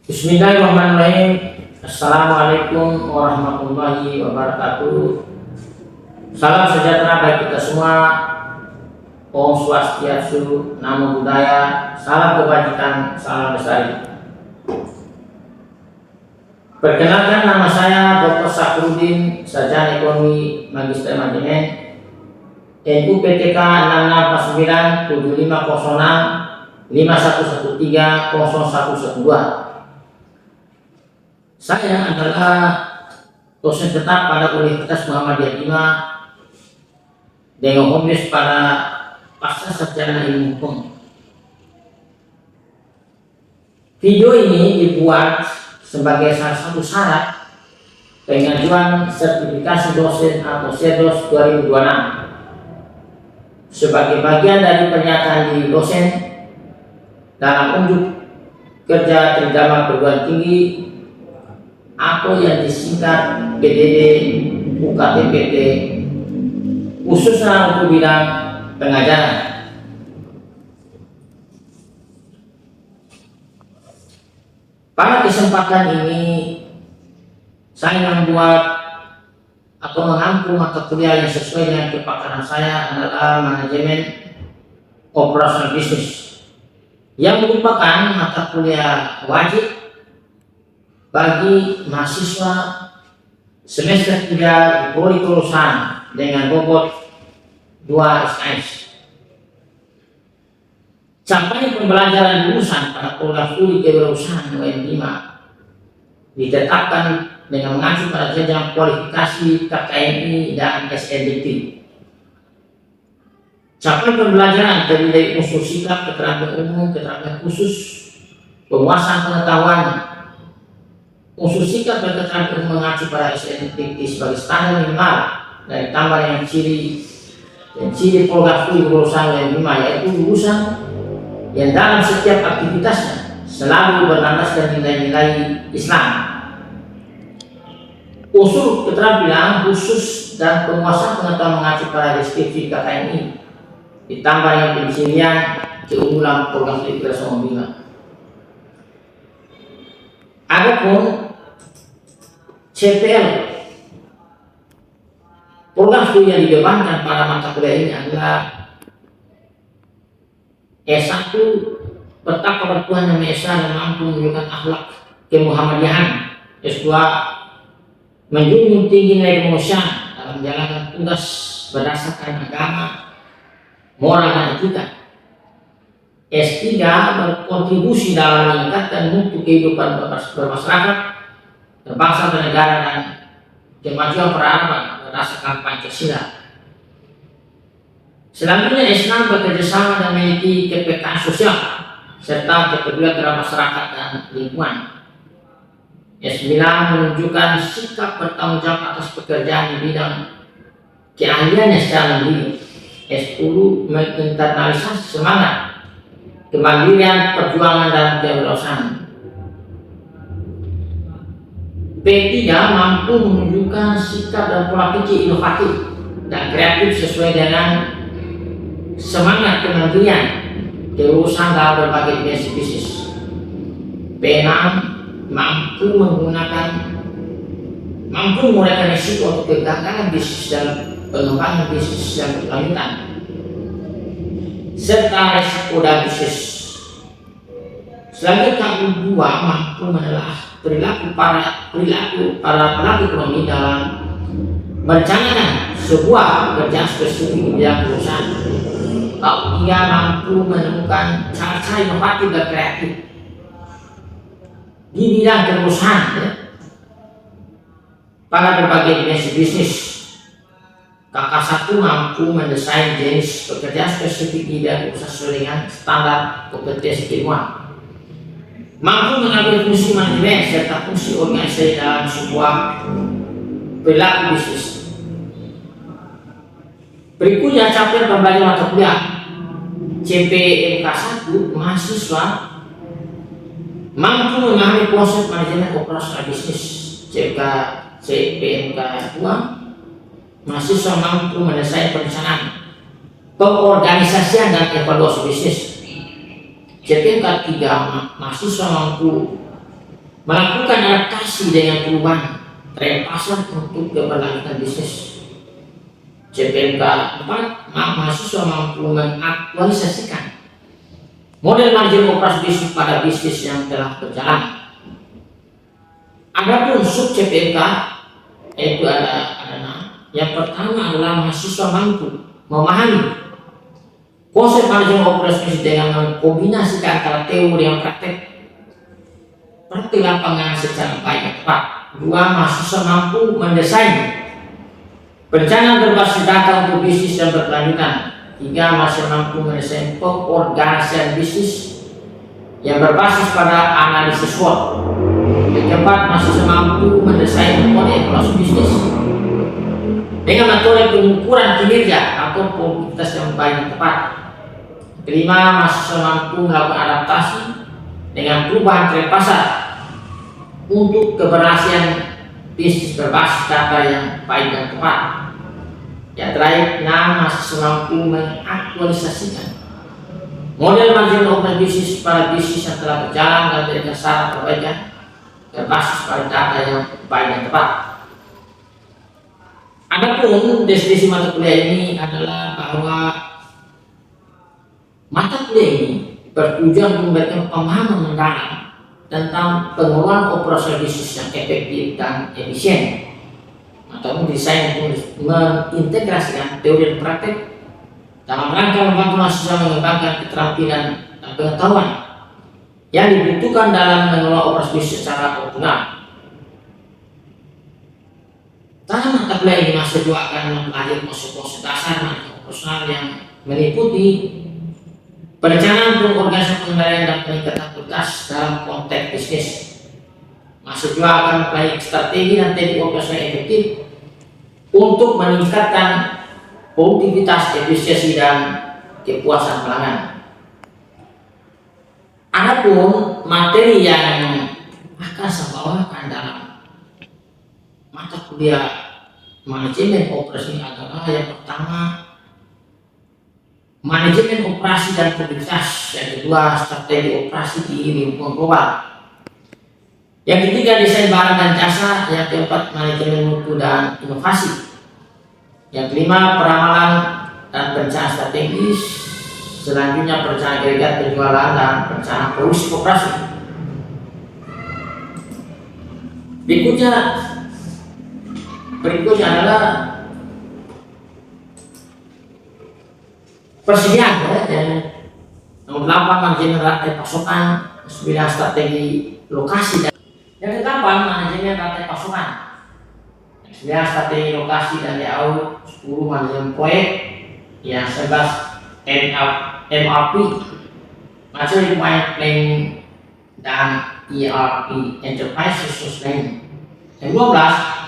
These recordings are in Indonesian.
Bismillahirrahmanirrahim. Assalamualaikum warahmatullahi wabarakatuh. Salam sejahtera bagi kita semua. Om Swastiastu, Namo Buddhaya, salam kebajikan, salam lestari. Perkenalkan, nama saya Dr. Sakrudin, Sarjana Ekonomi, Magister Manajemen, NUPTK 6649 7506 5113 0112. Saya adalah dosen tetap pada Universitas Muhammadiyah 5 dengan homis pada pasca sarjana ilmu hukum. Video ini dibuat sebagai salah satu syarat pengajuan sertifikasi dosen atau SEDOS 2026 sebagai bagian dari pernyataan diri dosen dalam unjuk kerja terutama perguruan tinggi atau yang disingkat PDD UKTPT, khususnya untuk bidang pengajaran. Pada kesempatan ini saya membuat atau mengampu mata kuliah yang sesuai dengan kepakaran saya adalah manajemen operasional bisnis, yang merupakan mata kuliah wajib bagi mahasiswa semester 3 di Prodi Kelulusan dengan bobot 2 SKS. Capaian pembelajaran lulusan pada program studi kewirausahaan UM 5 ditetapkan dengan mengacu pada jenjang kualifikasi KKMI dan SNDT. Capaian pembelajaran terdiri dari unsur sikap, keterampilan umum, keterampilan khusus, penguasaan pengetahuan. Unsur sikap dan keterampilan mengacu pada SNDT sebagai standar minimal dari tambah yang ciri program studi kelulusan UM 5, yaitu lulusan yang dalam setiap aktivitasnya selalu berlandaskan nilai-nilai Islam. Unsur keterampilan khusus dan penguasaan pengetahuan mengacu pada deskripsi KKMI ditambah yang pencirian keunggulan program studi kelulusan UM 5. Adapun CPL, program studi yang dibebankan pada mata kuliah ini adalah S1 peta kepada Tuhan Yang Maha Esa dan mampu menunjukkan akhlak kemuhammadiyahan. S2 menjunjung tinggi nilai kemanusiaan dalam menjalankan tugas berdasarkan agama, moral dan etika. S3 berkontribusi dalam meningkatkan mutu kehidupan bermasyarakat, berbangsa, bernegara, dan kemajuan peradaban berdasarkan Pancasila. Selanjutnya, S6 bekerjasama dan memiliki kepekaan sosial serta kepedulian terhadap masyarakat dan lingkungan. S9 menunjukkan sikap bertanggung jawab atas pekerjaan di bidang keahliannya secara mandiri. S10 menginternalisasi semangat kemandirian perjuangan dalam kewirausahaan. P3 mampu menunjukkan sikap dan pola pikir inovatif dan kreatif sesuai dengan semangat kemandirian kewirausahaan dalam berbagai dimensi bisnis. P6 mampu menguraikan risiko untuk kegagalan bisnis dan pengembangan bisnis yang berkelanjutan, serta resiko dan bisnis. Selanjutnya, U2 mampu menelaah perilaku para pelaku ekonomi dalam merencanakan sebuah pekerjaan spesifik di bidang perusahaan. U3 mampu menemukan cara-cara inovatif dan kreatif di bidang perusahaan pada berbagai dimensi bisnis. KK1 mampu mendesain jenis pekerjaan spesifik di bidang usaha sesuai dengan standar kompetensi keilmuan, mampu mengambil fungsi manajemen serta fungsi organisasi dalam sebuah perilaku bisnis. Berikutnya, capaian pembelajaran mata kuliah. CPMK1 mahasiswa mampu memahami konsep manajemen operasional bisnis. CPMK2 mahasiswa mampu mendesain perencanaan pengorganisasian dan evaluasi bisnis. CPNK 3, mahasiswa mampu melakukan adaptasi dengan perubahan tren pasar untuk keberlanjutan bisnis. CPNK 4, mahasiswa mampu mengaktualisasikan model manajemen operasi bisnis pada bisnis yang telah berjalan. Adapun sub CPNK yaitu ada yang pertama adalah mahasiswa mampu memahami konsep manajemen operasi bisnis dengan mengkombinasikan antara teori dan praktek lapangan secara baik dan tepat. 2, mahasiswa mampu mendesain perencanaan berbasis data untuk bisnis dan berkelanjutan. 3, mahasiswa mampu mendesain pengorganisasian bisnis yang berbasis pada analisis SWOT. 4, mahasiswa mampu mendesain metode evaluasi bisnis dengan metode pengukuran kinerja atau produktivitas yang baik dan tepat. 5, mahasiswa mampu melakukan adaptasi dengan perubahan tren pasar untuk keberhasilan bisnis berbasis data yang baik dan tepat. Yang terakhir, 6, mahasiswa mampu mengaktualisasikan model manajemen operasi bisnis pada bisnis yang telah berjalan dan memberikan saran perbaikan berbasis pada data yang baik dan tepat. Adapun definisi mata kuliah ini adalah bahwa mata kuliah ini bertujuan untuk memberikan pemahaman mendalam tentang pengelolaan operasional bisnis yang efektif dan efisien, atau desain untuk mengintegrasikan teori dan praktek dalam rangka membantu mahasiswa mengembangkan keterampilan dan pengetahuan yang dibutuhkan dalam mengelola operasi bisnis secara optimal. Dalam mata kuliah ini mahasiswa juga akan mempelajari konsep-konsep dasar manajemen operasional yang meliputi perencanaan pengorganisasian pengendalian dan peningkatan kualitas dalam konteks bisnis. Mahasiswa juga akan mempelajari strategi dan teknik operasi yang efektif untuk meningkatkan produktivitas, efisiensi, dan kepuasan pelanggan. Adapun materi yang akan saya bawakan dalam mata kuliah manajemen operasi adalah yang pertama manajemen operasi dan produktivitas, yang kedua strategi operasi di lingkungan global, yang ketiga desain barang dan jasa, yang keempat manajemen mutu dan inovasi, yang kelima peramalan dan perencanaan strategis, selanjutnya perencanaan agregat penjualan dan perencanaan produksi operasi. Berikutnya adalah persediaan dan nomor 8 manajemen rantai pasokan, 9 strategi lokasi, dan yang ke-8 manajemen rantai pasokan, 9 strategi lokasi dan layout, 10 manajemen proyek, yang 11 MRP, Material Requirement Planning dan ERP, Enterprise Resource Planning, yang 12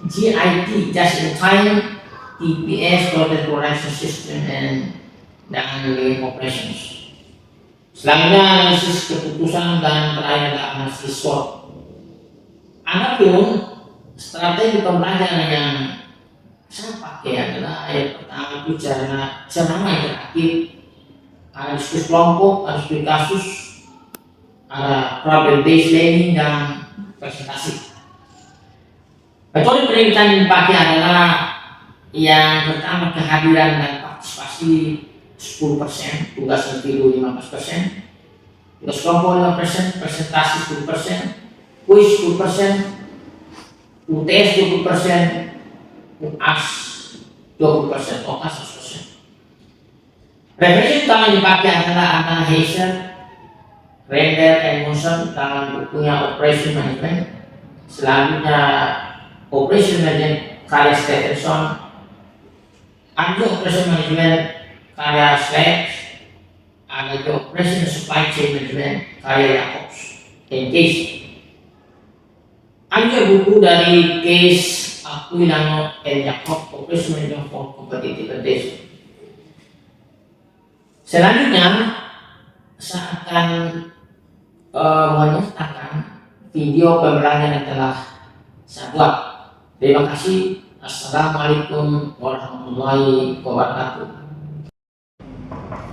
GIT, Just in Time, TPS, Total Production System, dan Lean Operations. Selanjutnya analisis keputusan dan terakhir adalah analisis SWOT. Adapun strategi pembelajaran yang saya pakai adalah yang pertama itu ceramah interaktif, ada diskusi kelompok, ada studi kasus, ada problem based learning, dan presentasi. Metode penelitian yang dipakai adalah yang pertama kehadiran dan partisipasi 10%, tugas individu 15%, tugas kelompok 5%, presentasi 10%, kuis 10%, UTS 20%, UAS 20%, total 100%. Referensi utama yang dipakai adalah Heiser, Render, and Monson dalam bukunya Operation Management. Selanjutnya Operation Management karya Stephenson, ada Operation Management karya Sledge, ada juga Operation Supply Chain Management karya Jacobs dan Case. Ada buku dari Case, Aquilano, dan Jacobs, Operation Management for Competitive Advantage. Selanjutnya saya akan menyertakan video pembelajaran yang telah saya buat. Terima kasih. Assalamualaikum warahmatullahi wabarakatuh.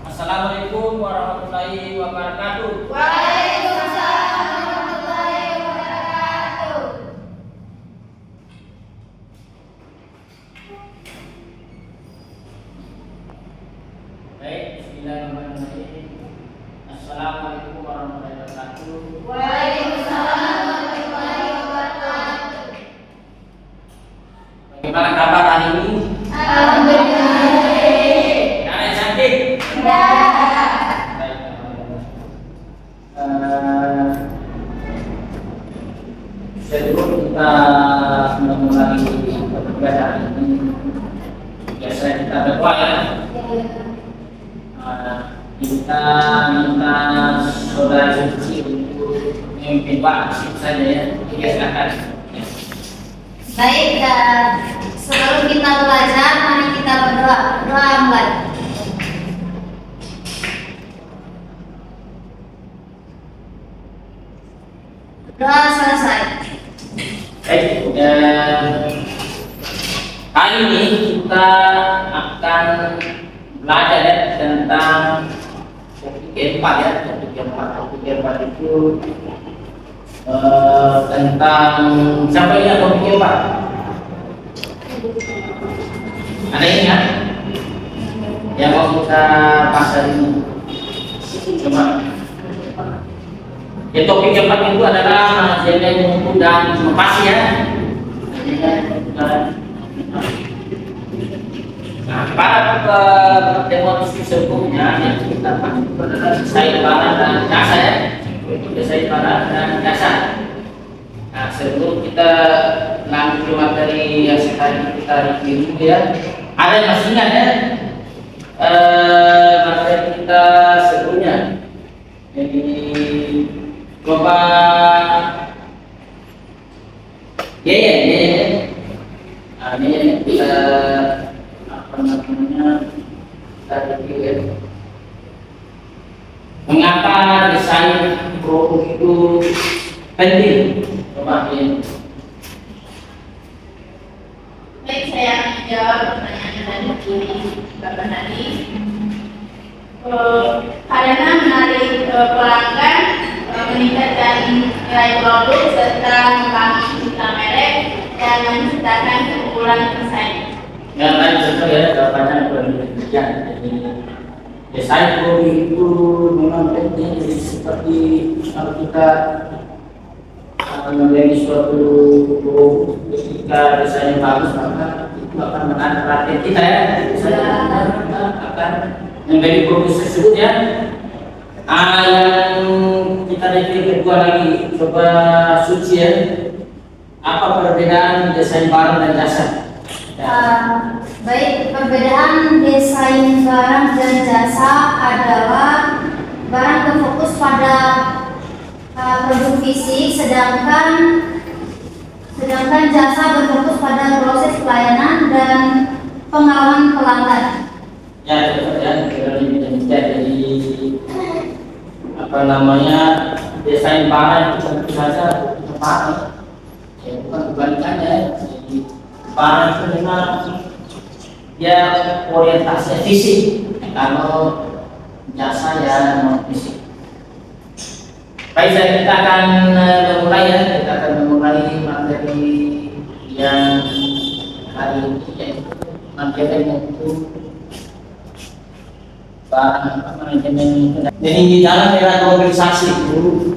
Assalamualaikum warahmatullahi wabarakatuh. Waalaikumsalam warahmatullahi wabarakatuh. Baik, bismillahirrahmanirrahim. Assalamualaikum warahmatullahi wabarakatuh. Waalaikumsalam warahmatullahi wabarakatuh. Bagaimana kabar hari ini? Alhamdulillah. Ada yang sakit? Ya. Baik, sebelum kita memulai pertemuan hari ini, biasa kita berdoa ya. Kita minta saudara suci untuk memimpin Pak saja ya. Silakan. Baik, sebelum kita belajar, mari kita berdoa. Doa mulai. Doa selesai. Baik, kali ini kita akan belajar ya, tentang topik keempat ya. Topik keempat itu tentang siapa ini topik keempat? Ada ingat yang mau kita bahas hari ini? Coba. Ya, topik keempat itu adalah nilai mutu dan inovasi ya. Nah, pada pertemuan sebelumnya yang kita bahas adalah desain barang dan jasa ya. Itu desain barang dan jasa. Nah, sebelum kita lanjut ke materi yang sekarang kita review ya, ada yang masih ingat ya materi kita sebelumnya. Jadi coba ini kita apa namanya tadi ya. Mengapa desain produk itu penting? Coba ini. Baik, saya akan menjawab pertanyaan dari Bapak Nadi. Karena menarik pelanggan, meningkatkan nilai produk serta membangun citra merek dan menciptakan keunggulan bersaing. Yang lain contoh ya jawabannya demikian. Jadi desain produk itu memang penting. Jadi seperti kalau kita menjadi suatu produk ketika desainnya bagus maka itu akan menarik perhatian kita ya. Desainnya akan menjadi produk tersebut ya. Yang kita review kedua lagi, coba Suci ya. Apa perbedaan desain barang dan jasa? Baik, perbedaan desain barang dan jasa adalah barang berfokus pada produk fisik, sedangkan jasa berfokus pada proses pelayanan dan pengalaman pelanggan. Ya, betul ya. Jadi apa namanya desain barang itu tentu saja tepat. Ya, bukan kebalikannya. Jadi barang itu memang ya orientasinya fisik. Kalau jasa ya non fisik. Baik, kita akan memulai ya. Kita akan memulai materi yang hari ini yaitu materi untuk barang manajemen. Jadi di dalam era globalisasi itu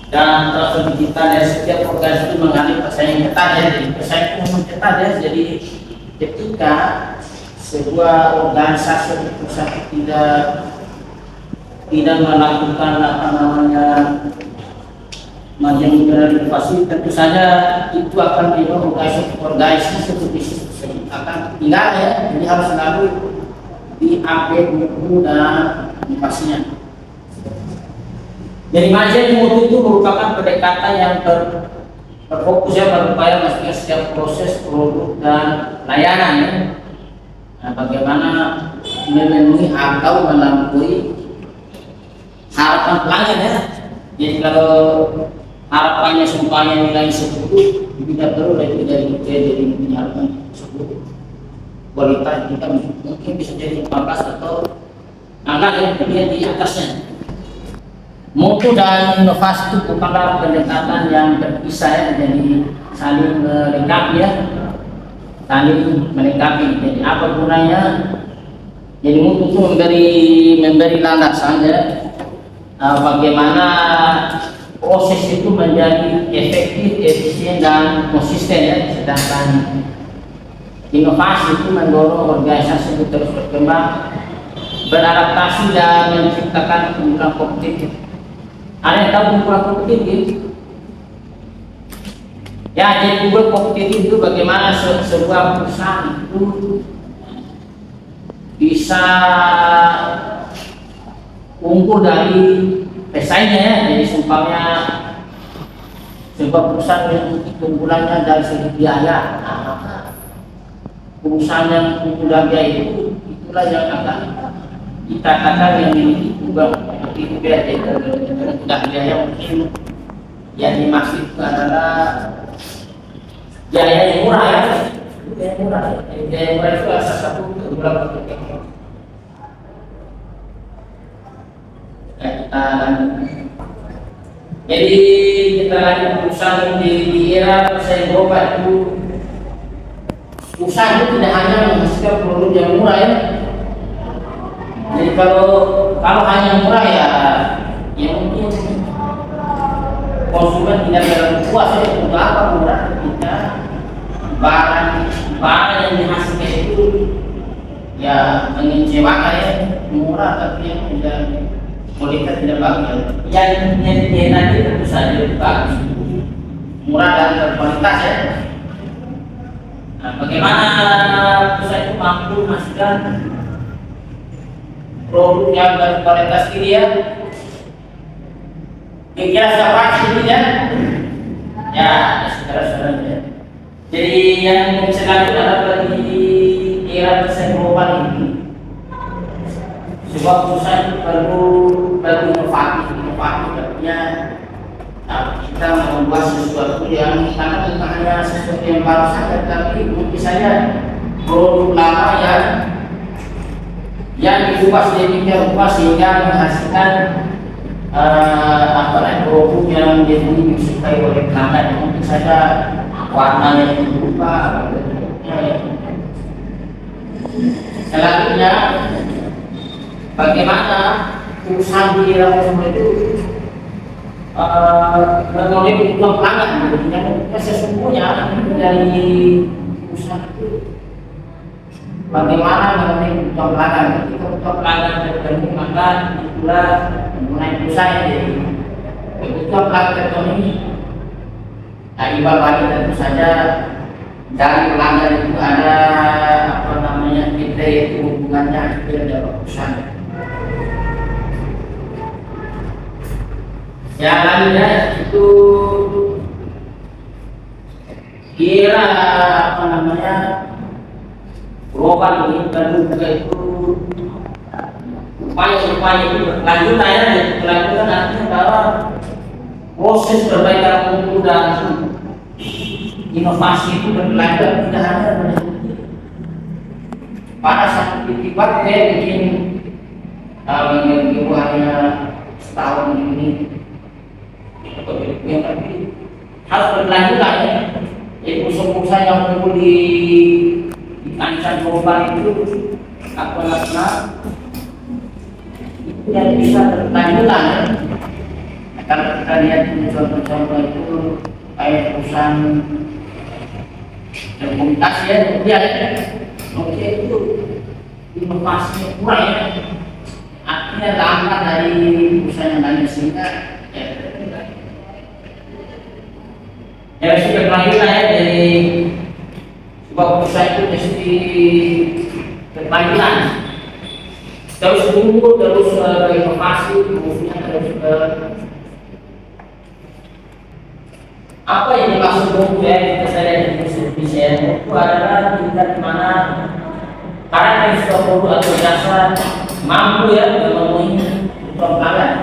dan transformasi digital ya, setiap organisasi itu mengalami persaingan ketat ya. Jadi persaingan itu memang ketat ya. Jadi ketika sebuah organisasi atau perusahaan tidak melakukan apa namanya manajemen dan inovasi, tentu saja itu akan membuat organisasi seperti tersebut akan tinggal ya. Jadi harus selalu diupdate mutu dan inovasinya. Jadi manajemen mutu itu merupakan pendekatan yang berfokus ya, berupaya memastikan setiap proses produk dan layanan ya. Nah, bagaimana memenuhi atau melampaui harapan pelanggan ya. Jadi kalau harapannya supaya nilai 10 tidak perlu lagi dari penyiaran tersebut. Kualitas kita mungkin bisa jadi 15 atau angka yang kemudian di atasnya. Mutu dan inovasi itu merupakan pendekatan yang terpisah ya, jadi saling melengkapi ya, saling melengkapi. Jadi apa gunanya? Jadi mutu itu memberi landasan ya, bagaimana proses itu menjadi efektif, efisien dan konsisten ya. Sedangkan inovasi itu mendorong organisasi itu terus berkembang, beradaptasi dan menciptakan keunggulan kompetitif. Ada yang tahu keunggulan kompetitif? Ya, jadi keunggulan kompetitif itu bagaimana sebuah perusahaan itu bisa unggul dari pesaingnya ya. Jadi seumpamanya sebuah perusahaan yang keunggulannya dari segi biaya, perusahaan yang unggul dari biaya itu itulah yang akan kita katakan yang memiliki keunggulan kompetitif ya. Sudah biaya mungkin yang dimaksud adalah biaya yang murah ya. Biaya murah itu salah satu keunggulan kompetitif. Ya, kita lanjutkan. Jadi kita lagi perusahaan di era perusahaan global itu, usaha itu tidak hanya menghasilkan produk yang murah ya. Jadi kalau hanya murah ya mungkin konsumen tidak terlalu puas ya. Untuk apa murah ketika barang yang dihasilkan itu ya mengecewakan ya, murah tapi yang tidak kualitas tidak bagus. Yang tadi tentu saja bagus, murah dan berkualitas ya. Nah, bagaimana perusahaan itu mampu memastikan produk yang berkualitas ini ya? Kira-kira siapa sini ya? Ya, saudara-saudara. Jadi yang bisa dilakukan adalah di era perusahaan global ini, sebuah perusahaan perlu inovatif artinya kita membuat sesuatu yang karena bukan hanya sesuatu yang baru saja, tapi mungkin saja produk lama yang diubah sedemikian rupa sehingga menghasilkan produk yang jadi disukai oleh pelanggan. Mungkin saja warnanya yang berubah, selanjutnya bagaimana perusahaan di era tersebut itu memenuhi kebutuhan pelanggan. Yang sesungguhnya dari perusahaan itu bagaimana memenuhi kebutuhan pelanggan. Ketika kebutuhan pelanggan terpenuhi, maka itulah mengenai perusahaan. Jadi kebutuhan pelanggan terpenuhi, imbal balik tentu saja dari pelanggan itu ada kriteria itu hubungannya dengan perusahaan. Yang lainnya itu kira global ini dan juga itu upaya itu berkelanjutan ya. Berkelanjutan artinya bahwa proses perbaikan mutu dan inovasi itu berkelanjutan, tidak hanya pada satu titik waktu mungkin minggu hanya setahun ini, tapi harus berkelanjutan ya. Jadi usaha-usaha yang muncul di kancah global itu itu yang bisa berkelanjutan ya. Kalau kita lihat contoh-contoh itu kayak perusahaan telekomunikasi ya, kemudian Nokia itu inovasinya kurang ya, artinya langkah dari perusahaan yang lain sehingga ya sudah berkelanjutan ya. Dari sebuah perusahaan itu mesti berkelanjutan, terus tumbuh, terus berinovasi, maksudnya terus apa yang dimaksud mutu ya, kita sadar di Indonesia itu adalah tingkat mana karakter sebuah produk atau jasa mampu ya memenuhi kebutuhan pelanggan.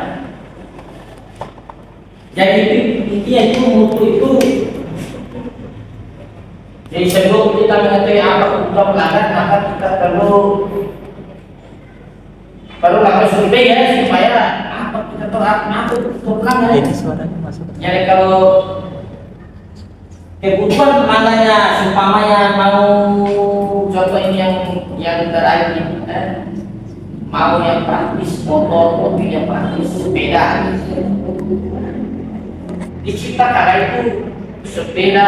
Jadi intinya itu mutu itu Jadi sebelum kita mengetahui apa kebutuhan pelanggan, maka kita perlu lakukan survei ya, supaya apa kita tahu apa kebutuhan pelanggan. Ini suaranya masuk. Jadi kalau kebutuhan pelanggannya, seumpamanya mau contoh ini yang terakhir ini, mau yang praktis, mobil yang praktis, sepeda. Diciptakan itu sepeda,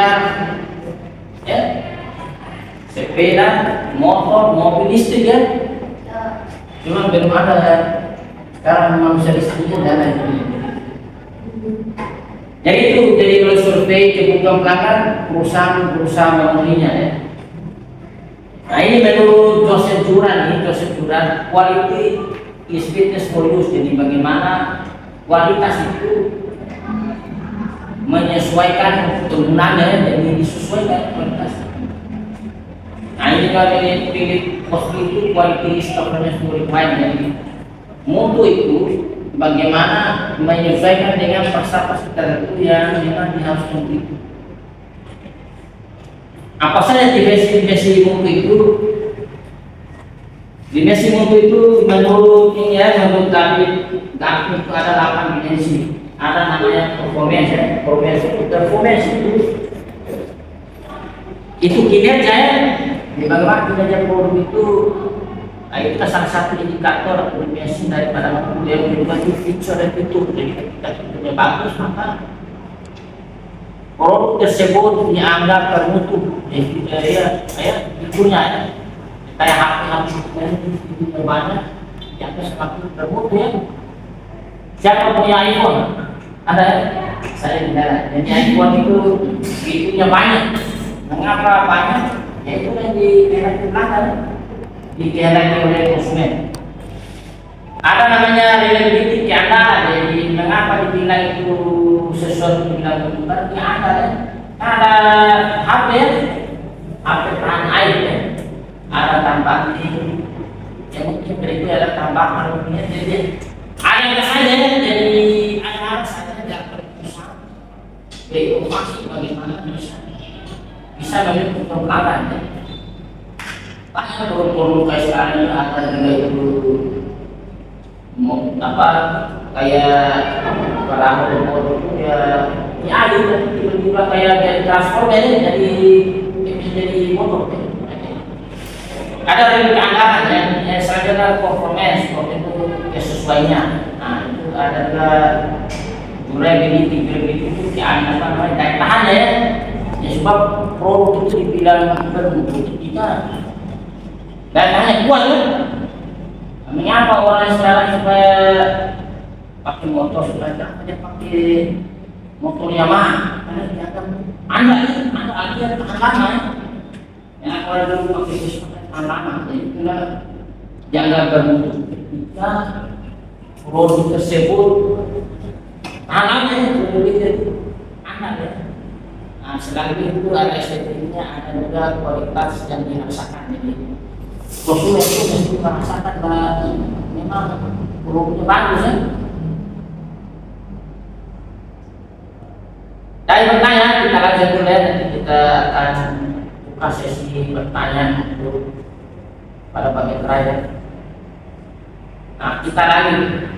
ya, sepeda, motor, mobil listrik ya. Cuma belum ada ya. Sekarang manusia listriknya dana itu. Jadi itu, jadi kalau survei kebutuhan pelanggan, perusahaan berusaha memenuhinya ya. Nah ini menurut Joseph Juran, quality is fitness for use. Jadi bagaimana kualitas itu menyesuaikan penggunaannya, jadi disesuaikan kualitas. Nah ini kalau pilih Kospi itu quality stoknya seluruh lain. Jadi mutu itu bagaimana menyesuaikan dengan pasar tertentu yang memang harus itu. Apa saja dimensi mutu itu? Dimensi mutu itu menurut ini ya, menurut David itu ada 8 dimensi. Ada namanya performance ya, performance itu kinerja ya. Bagaimana kinerja produk itu? Nah, itu salah satu indikator atau dimensi daripada mutu yang kedua itu feature dan fitur. Jadi ketika fiturnya bagus, maka produk tersebut dianggap bermutu. Ya, fiturnya ya. Kayak HP itu banyak, yang semakin bermutu ya. Siapa punya iPhone? Ada ya? Saya tidak. Jadi iPhone itu fiturnya banyak. Mengapa banyak? Ya itu yang dikehendaki pelanggan, dikehendaki oleh konsumen. Ada namanya reliability keandalan. Jadi mengapa dibilang itu sesuatu dibilang benar? Ya ada HP ya, HP tahan air ya. Ada tambahan ini, yang mungkin berikut ada tambahan aluminium. Jadi ada saja, jadi ada saja tidak berusaha berinovasi bagaimana bisa menjadi pelanggan. Banyak produk-produk kayak sekarang ini ada juga itu apa kayak perahu produk itu ya tiba-tiba kayak jadi transformer jadi motor. Ada keanggaran yang saja performance itu sesuainya. Nah itu adalah durability itu dianggap namanya daya tahan ya. Sebab produk itu dibilang bermutu kita daya tahannya kuat ya. Mengapa orang sekarang supaya pakai motor supaya dia pakai motor Yamaha? Karena dianggap ada tahan lama ya. Ya kalau dulu pakai tahan lama, itulah dianggap bermutu. Ketika produk tersebut tahan lama ya, jadi anak ya. Nah, selain itu ada estetiknya, ada juga kualitas yang dirasakan. Jadi konsumen itu mesti merasakan bahwa memang produknya bagus ya. Dari pertanyaan kita lanjut dulu ya, nanti kita akan buka sesi pertanyaan untuk pada bagian terakhir. Nah kita lanjut.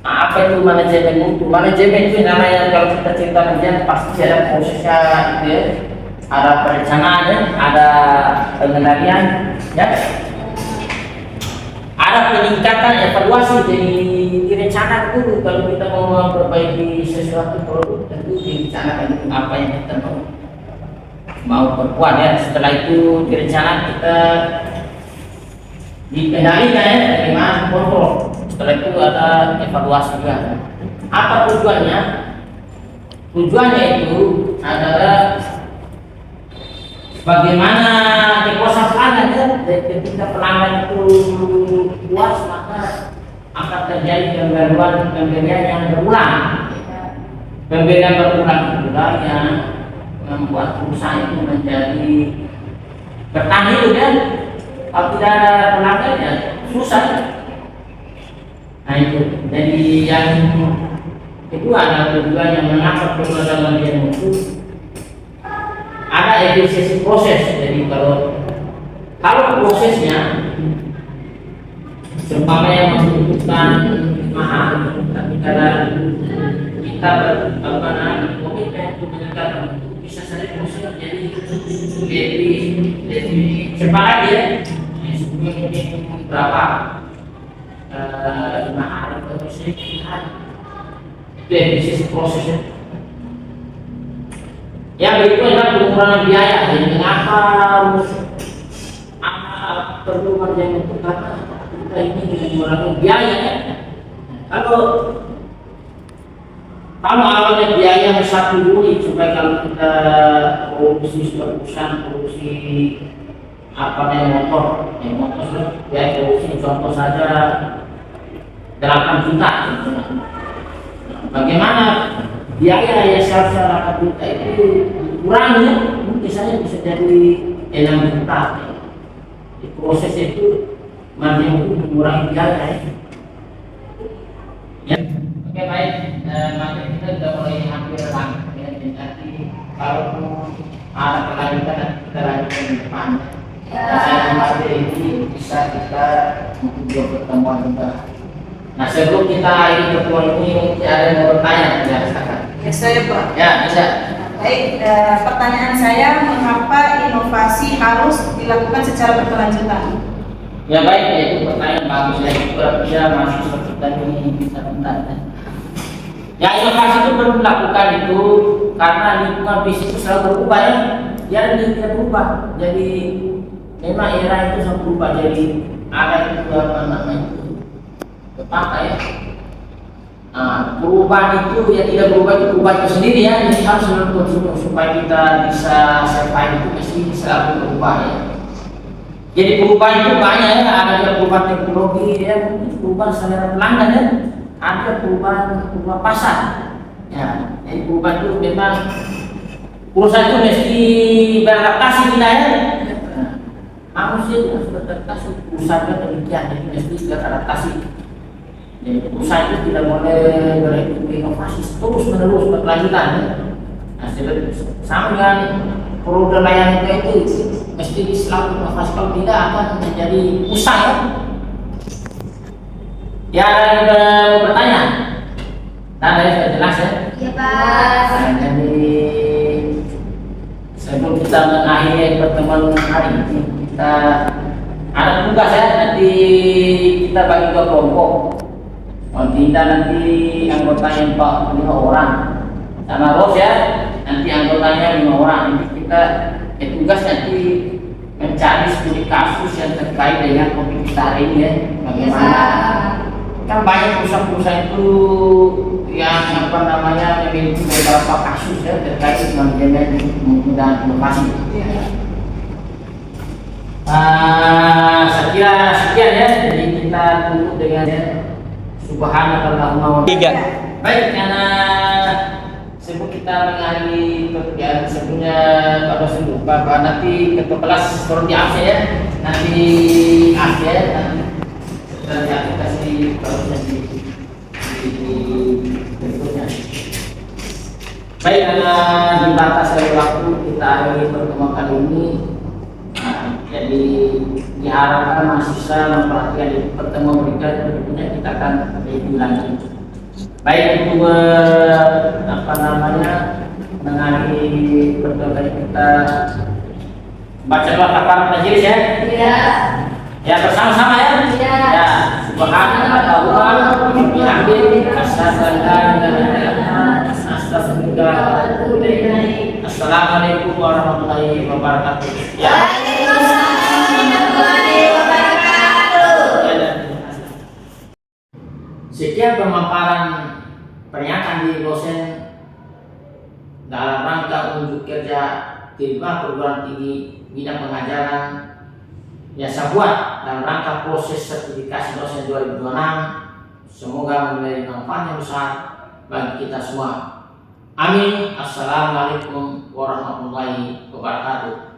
Nah, apa itu manajemen mutu? Manajemen itu namanya kalau kita cerita manajemen pasti ada prosesnya gitu ya. Ada perencanaan, ada pengendalian, ya. Ada peningkatan evaluasi di rencana dulu kalau kita mau memperbaiki sesuatu produk tentu direncanakan apa yang kita mau perkuat ya. Setelah itu direncanakan kita dikendalikan ya, bagaimana kontrol. Setelah itu ada evaluasi juga. Apa tujuannya? Tujuannya itu adalah bagaimana kepuasan pelanggan ya. Ketika pelanggan itu puas maka akan terjadi pembelian yang berulang. Pembelian berulang juga yang membuat perusahaan itu menjadi bertahan hidup ya. Kalau tidak ada pelanggan ya susah. Nah itu, jadi yang kedua adalah tujuan yang mengapa perlu ada bagian mutu. efisiensi proses. Jadi kalau prosesnya seumpamanya membutuhkan mahal, tapi karena kita komitmen untuk meningkatkan, bisa saja proses jadi lebih cepat lagi ya. Mungkin berapa 5 hari atau 10 hari. Itu efisiensi prosesnya. Yang berikutnya adalah pengurangan biaya. Jadi mengapa harus perlu kerja untuk karena kita ini mengurangi biaya ya. Kalau awalnya biaya besar dulu supaya kalau kita produksi perusahaan produksi motor ya produksi contoh saja 8 juta. Bagaimana biaya yang seharusnya 8 juta itu kurangi, misalnya bisa jadi 6 juta. Di proses itu mampu mengurangi biaya ya. Oke baik, maka kita sudah mulai hampir rampung ya. Jadi kalau ada kelanjutan kita lanjutkan di depan. Saya materi ini bisa kita untuk pertemuan juga. Nah sebelum kita akhiri pertemuan ini ada yang mau bertanya ya silakan. Ya saya Pak. Ya bisa. Baik, pertanyaan saya, mengapa inovasi harus dilakukan secara berkelanjutan? Ya baik, itu pertanyaan bagus ya. Kira-kira mahasiswa kita ini bisa menanya. Ya inovasi itu perlu dilakukan itu karena lingkungan bisnis itu selalu berubah ya. Ya tidak berubah. Jadi memang era itu selalu berubah. Jadi ada itu apa namanya petaka ya. Nah, perubahan itu ya tidak berubah itu berubah itu sendiri ya. Jadi harus melakukan supaya kita bisa survive itu mesti selalu berubah ya. Jadi perubahan itu banyak ya. Ada yang perubahan teknologi ya, perubahan selera pelanggan ya. Ada perubahan pasar ya. Jadi perubahan itu memang perusahaan itu mesti beradaptasi tidak ya. Manusia itu harus beradaptasi, perusahaan demikian, jadi mesti beradaptasi. Jadi perusahaan itu tidak boleh berinovasi terus menerus berkelanjutan ya. Nah, sama dengan produk layanan itu mesti selalu inovasi, kalau tidak akan menjadi usaha ya. Ya ada yang mau bertanya? Nah, dari sudah jelas ya? Iya Pak. Nah, jadi sebelum kita mengakhiri pertemuan hari ini, kita ada tugas ya, nanti kita bagi ke kelompok. Kita nanti anggotanya 45 orang, sama Ros ya, nanti anggotanya 5 orang. Nanti kita tugas nanti mencari studi kasus yang terkait dengan topik kita hari ini ya. Bagaimana? Kan banyak perusahaan-perusahaan itu yang memiliki beberapa kasus ya terkait dengan penggunaan inovasi. Saya kira sekian ya, jadi kita tutup dengan Subhanallahumma wa bihamdika. Baik, karena sebelum kita mengakhiri pekerjaan sebelumnya pada lupa nanti ketua kelas turun di absen ya, nanti absen nanti setelah diaplikasi baru di berikutnya. Baik, karena dibatas dari waktu kita akhiri pertemuan kali ini. Jadi diharapkan mahasiswa memperhatikan pertemuan berikutnya kita akan review lagi. Baik untuk mengakhiri pertemuan kita baca doa kafarat majelis ya. Iya. Ya bersama-sama ya. Iya. Ya subhanallah wa bihamdihi asyhadu an la ilaha illa anta astaghfiruka wa atubu ilaik. Assalamualaikum warahmatullahi wabarakatuh. Ya. Sekian pemaparan pernyataan di dosen dalam rangka unjuk kerja Tilma perguruan tinggi bidang pengajaran Jasa Buat dalam rangka proses sertifikasi dosen 2026. Semoga memberi manfaat yang besar bagi kita semua. Amin. Assalamualaikum warahmatullahi wabarakatuh.